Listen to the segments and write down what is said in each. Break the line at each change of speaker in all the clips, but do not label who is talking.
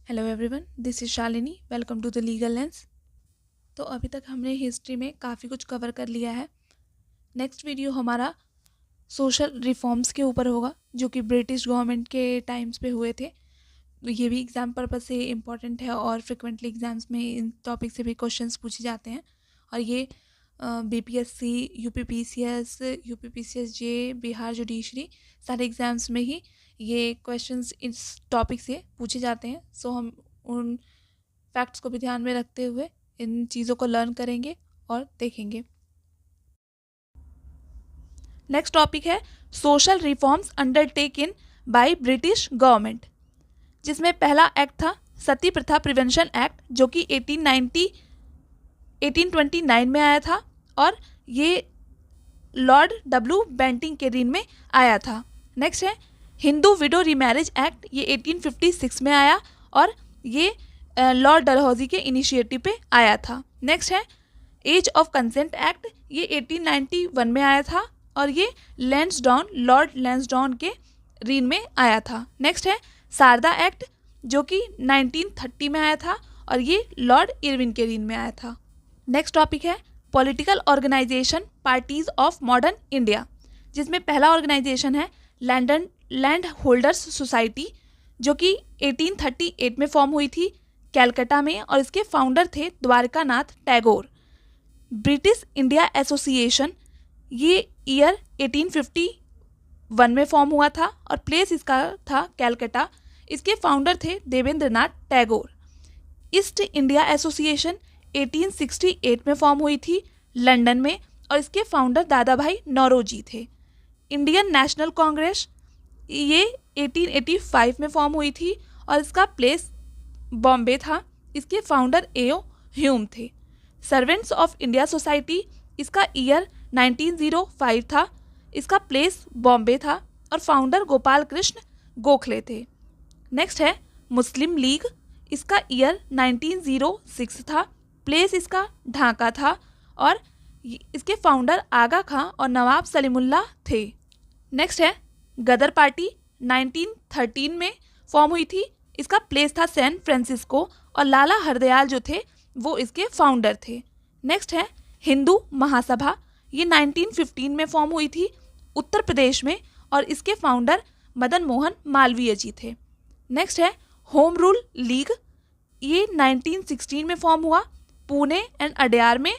Hello everyone, this is Shalini. Welcome to the legal lens. तो अभी तक हमने हिस्ट्री में काफ़ी कुछ कवर कर लिया है। नेक्स्ट वीडियो हमारा सोशल रिफॉर्म्स के ऊपर होगा, जो कि ब्रिटिश गवर्नमेंट के टाइम्स पे हुए थे। ये भी एग्ज़ाम पर्पस से इम्पॉर्टेंट है और फ्रिक्वेंटली एग्ज़ाम्स में इन टॉपिक से भी क्वेश्चंस पूछे जाते हैं। और ये बीपीएससी, यूपीपीसीएस, यूपीपीसीएसजे, बिहार जुडिशरी सारे एग्ज़ाम्स में ही ये क्वेश्चंस इस टॉपिक से पूछे जाते हैं। सो हम उन फैक्ट्स को भी ध्यान में रखते हुए इन चीज़ों को लर्न करेंगे और देखेंगे। नेक्स्ट टॉपिक है social reforms undertaken by British government, जिसमें पहला एक्ट था सती प्रथा प्रिवेंशन एक्ट, जो कि 1829 में आया था और ये लॉर्ड डब्ल्यू बेंटिंग के रीन में आया था। नेक्स्ट है हिंदू विडो रीमैरिज एक्ट, ये 1856 में आया और ये लॉर्ड डलहौजी के इनिशिएटिव पे आया था। नेक्स्ट है एज ऑफ कंसेंट एक्ट, ये 1891 में आया था और ये लॉर्ड लैंसडाउन के रीन में आया था। नेक्स्ट है शारदा एक्ट, जो कि 1930 में आया था और ये लॉर्ड इरविन के रीन में आया था। नेक्स्ट टॉपिक है political organisation parties of modern India, जिसमें पहला ऑर्गेनाइजेशन है लैंड होल्डर्स सोसाइटी, जो कि 1838 में फॉर्म हुई थी कैलकाटा में और इसके फाउंडर थे Dwarkanath Tagore. British India association, ये ईयर 1851 में फॉर्म हुआ था और प्लेस इसका था कैलकाटा। इसके फाउंडर थे Debendranath Tagore. East India association 1868 में फॉर्म हुई थी लंदन में और इसके फाउंडर दादा भाई नौरोजी थे। इंडियन नेशनल कांग्रेस, ये 1885 में फॉर्म हुई थी और इसका प्लेस बॉम्बे था। इसके फाउंडर एओ ह्यूम थे। सर्वेंट्स ऑफ इंडिया सोसाइटी, इसका ईयर 1905 था। इसका प्लेस बॉम्बे था और फाउंडर गोपाल कृष्ण गोखले थे। नेक्स्ट है मुस्लिम लीग, इसका ईयर 1906 था। प्लेस इसका ढाका था और इसके फाउंडर आगा खां और नवाब सलीमुल्लाह थे। नेक्स्ट है गदर पार्टी, 1913 में फॉर्म हुई थी। इसका प्लेस था सैन फ्रांसिस्को और लाला हरदयाल जो थे वो इसके फाउंडर थे। नेक्स्ट है हिंदू महासभा, ये 1915 में फॉर्म हुई थी उत्तर प्रदेश में और इसके फाउंडर मदन मोहन मालवीय जी थे। नेक्स्ट है होम रूल लीग, ये 1916 में फॉर्म हुआ पुणे एंड अडयार में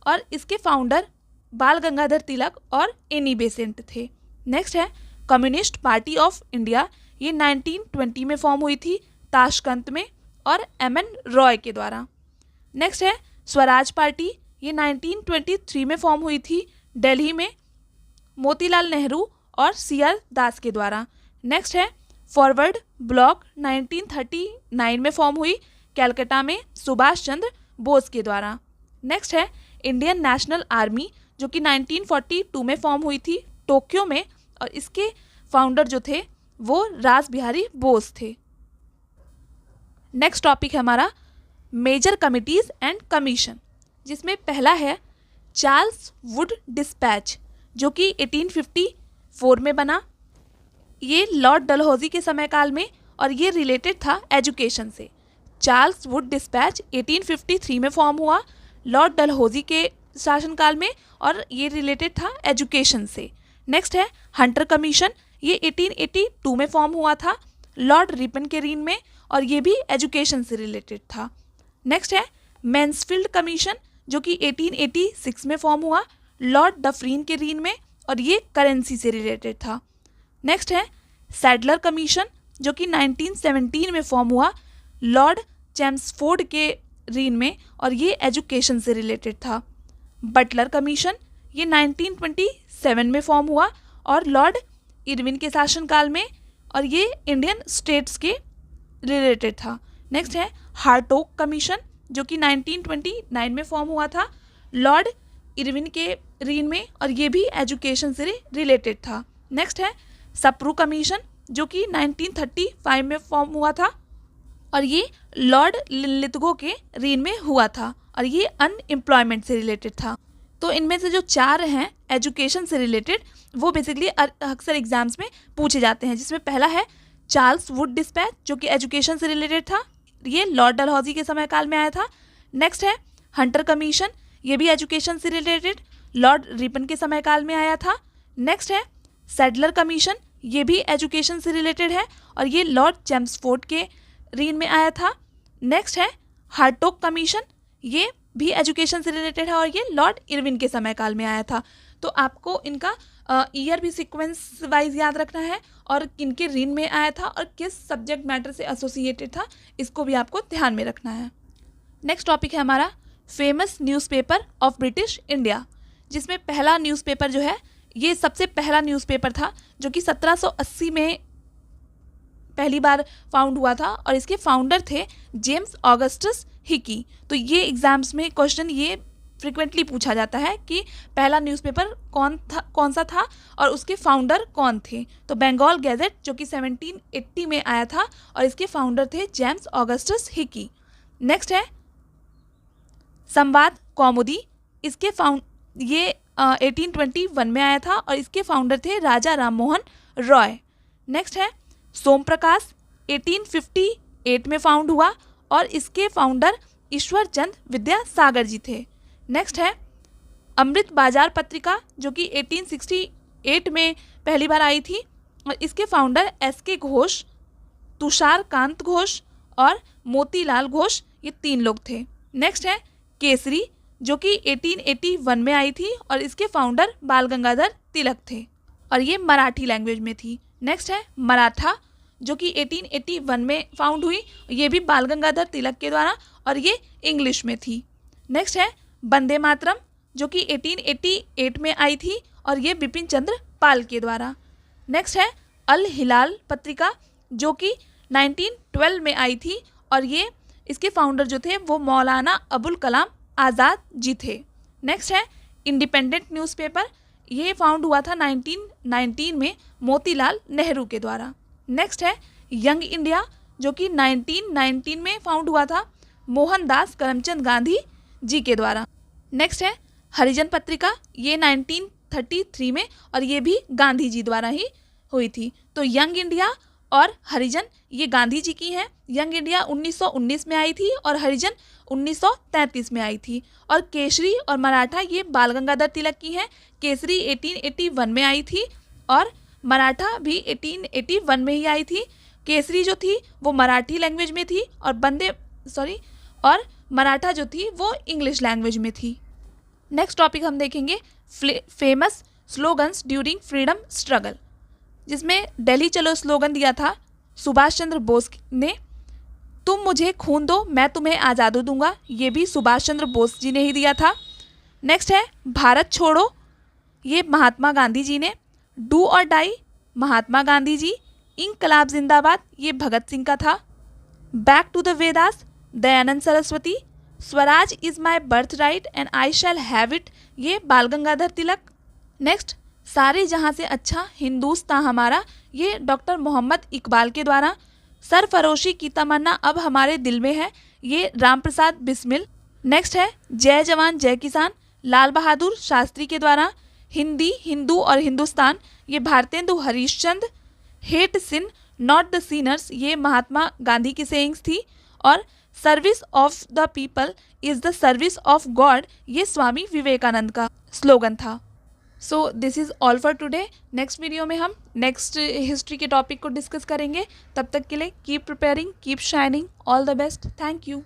और इसके फाउंडर बाल गंगाधर तिलक और एनी बेसेंट थे। नेक्स्ट है कम्युनिस्ट पार्टी ऑफ इंडिया, ये 1920 में फॉर्म हुई थी ताशकंद में और एमएन रॉय के द्वारा। नेक्स्ट है स्वराज पार्टी, ये 1923 में फॉर्म हुई थी दिल्ली में मोतीलाल नेहरू और सीआर दास के द्वारा। नेक्स्ट है फॉरवर्ड ब्लॉक, 1939 में फॉर्म हुई कैलकाटा में सुभाष चंद्र बोस के द्वारा। नेक्स्ट है इंडियन नेशनल आर्मी, जो कि 1942 में फॉर्म हुई थी टोक्यो में और इसके फाउंडर जो थे वो रास बिहारी बोस थे। नेक्स्ट टॉपिक है हमारा मेजर कमिटीज एंड कमीशन, जिसमें पहला है चार्ल्स वुड डिस्पैच, जो कि 1854 में बना। ये लॉर्ड डलहौजी के समय काल में और ये रिलेटेड था एजुकेशन से। चार्ल्स वुड डिस्पैच 1853 में फॉर्म हुआ लॉर्ड डलहौजी के शासनकाल में और ये रिलेटेड था एजुकेशन से। नेक्स्ट है हंटर कमीशन, ये 1882 में फॉर्म हुआ था लॉर्ड रिपन के रीन में और ये भी एजुकेशन से रिलेटेड था। नेक्स्ट है मैंसफील्ड कमीशन, जो कि 1886 में फॉर्म हुआ लॉर्ड डफरीन के रीन में और ये करेंसी से रिलेटेड था। नेक्स्ट है सैडलर कमीशन, जो कि 1917 में फॉर्म हुआ लॉर्ड चैम्सफोर्ड के रीन में और ये एजुकेशन से रिलेटेड था। बटलर कमीशन, ये 1927 में फॉर्म हुआ और लॉर्ड इरविन के शासनकाल में और ये इंडियन स्टेट्स के रिलेटेड था। नेक्स्ट है हार्टोक कमीशन, जो कि 1929 में फॉर्म हुआ था लॉर्ड इरविन के रीन में और ये भी एजुकेशन से रिलेटेड था। नेक्स्ट है सप्रू कमीशन, जो कि 1935 में फॉर्म हुआ था और ये लॉर्ड लिथगो के रीन में हुआ था और ये अनएम्प्लॉयमेंट से रिलेटेड था। तो इनमें से जो चार हैं एजुकेशन से रिलेटेड वो बेसिकली अक्सर एग्जाम्स में पूछे जाते हैं, जिसमें पहला है चार्ल्स वुड डिस्पैच, जो कि एजुकेशन से रिलेटेड था ये लॉर्ड डलहौजी के समय काल में आया था। नेक्स्ट है हंटर कमीशन, ये भी एजुकेशन से रिलेटेड लॉर्ड रिपन के समय काल में आया था। नेक्स्ट है सैडलर कमीशन, ये भी एजुकेशन से रिलेटेड है और ये लॉर्ड चेम्सफोर्ड के रीन में आया था। नेक्स्ट है हार्टोक कमीशन, ये भी एजुकेशन से रिलेटेड है और ये लॉर्ड इरविन के समय काल में आया था। तो आपको इनका ईयर भी सीक्वेंस वाइज याद रखना है और किनके रीन में आया था और किस सब्जेक्ट मैटर से एसोसिएटेड था, इसको भी आपको ध्यान में रखना है। नेक्स्ट टॉपिक है हमारा famous newspaper of British India, जिसमें पहला न्यूज़पेपर जो है ये सबसे पहला न्यूज़पेपर था जो कि 1780 में पहली बार फाउंड हुआ था और इसके फाउंडर थे जेम्स ऑगस्टस हिकी। तो ये एग्जाम्स में क्वेश्चन ये फ्रिक्वेंटली पूछा जाता है कि पहला न्यूज़पेपर कौन सा था और उसके फाउंडर कौन थे। तो बंगाल गैजेट जो कि 1780 में आया था और इसके फाउंडर थे जेम्स ऑगस्टस हिकी। नेक्स्ट है संवाद कौमुदी, इसके ये 1821 में आया था और इसके फाउंडर थे राजा राममोहन रॉय। नेक्स्ट है सोम प्रकाश, 1858 में फाउंड हुआ और इसके फाउंडर ईश्वर चंद विद्यासागर जी थे। नेक्स्ट है अमृत बाजार पत्रिका जो कि 1868 में पहली बार आई थी और इसके फाउंडर SK घोष, तुषार कांत घोष और मोतीलाल घोष, ये 3 लोग थे। नेक्स्ट है केसरी जो कि 1881 में आई थी और इसके फाउंडर बाल गंगाधर तिलक थे और ये मराठी लैंग्वेज में थी। नेक्स्ट है मराठा जो कि 1881 में फाउंड हुई, ये भी बाल गंगाधर तिलक के द्वारा और ये इंग्लिश में थी। नेक्स्ट है वंदे मातरम जो कि 1888 में आई थी और ये बिपिन चंद्र पाल के द्वारा। नेक्स्ट है अल हिलाल पत्रिका जो कि 1912 में आई थी और ये इसके फाउंडर जो थे वो मौलाना अबुल कलाम आज़ाद जी थे। नेक्स्ट है इंडिपेंडेंट न्यूज़पेपर, ये फाउंड हुआ था 1919 में मोतीलाल नेहरू के द्वारा। नेक्स्ट है यंग इंडिया जो कि 1919 में फाउंड हुआ था मोहनदास करमचंद गांधी जी के द्वारा। नेक्स्ट है हरिजन पत्रिका, ये 1933 में और ये भी गांधी जी द्वारा ही हुई थी। तो यंग इंडिया और हरिजन ये गांधी जी की हैं। यंग इंडिया 1919 में आई थी और हरिजन 1933 में आई थी। और केसरी और मराठा ये बाल गंगाधर तिलक की हैं। केसरी 1881 में आई थी और मराठा भी 1881 में ही आई थी। केसरी जो थी वो मराठी लैंग्वेज में थी और मराठा जो थी वो इंग्लिश लैंग्वेज में थी। नेक्स्ट टॉपिक हम देखेंगे famous slogans during freedom struggle, जिसमें दिल्ली चलो स्लोगन दिया था सुभाष चंद्र बोस ने। तुम मुझे खून दो मैं तुम्हें आज़ादी दूंगा, ये भी सुभाष चंद्र बोस जी ने ही दिया था। नेक्स्ट है भारत छोड़ो, ये महात्मा गांधी जी ने। डू और डाई महात्मा गांधी जी। इंकलाब जिंदाबाद ये भगत सिंह का था। Back to the Vedas Dayanand Saraswati. Swaraj is my birth right and I shall have it ये बाल गंगाधर तिलक। नेक्स्ट सारे जहाँ से अच्छा हिंदुस्तान हमारा ये डॉक्टर मोहम्मद इकबाल के द्वारा। सरफरोशी की तमन्ना अब हमारे दिल में है ये राम प्रसाद बिस्मिल। नेक्स्ट है जय जवान जय किसान लाल बहादुर शास्त्री के द्वारा। हिंदी हिंदू और हिंदुस्तान ये Bharatendu Harishchand. Hate sin not the sinners ये महात्मा गांधी की सेइंग्स थी। और service of the people is the service of God ये स्वामी विवेकानंद का स्लोगन था। So this is all for today. Next video में हम नेक्स्ट हिस्ट्री के टॉपिक को डिस्कस करेंगे। तब तक के लिए keep preparing, keep shining, all the best. Thank you.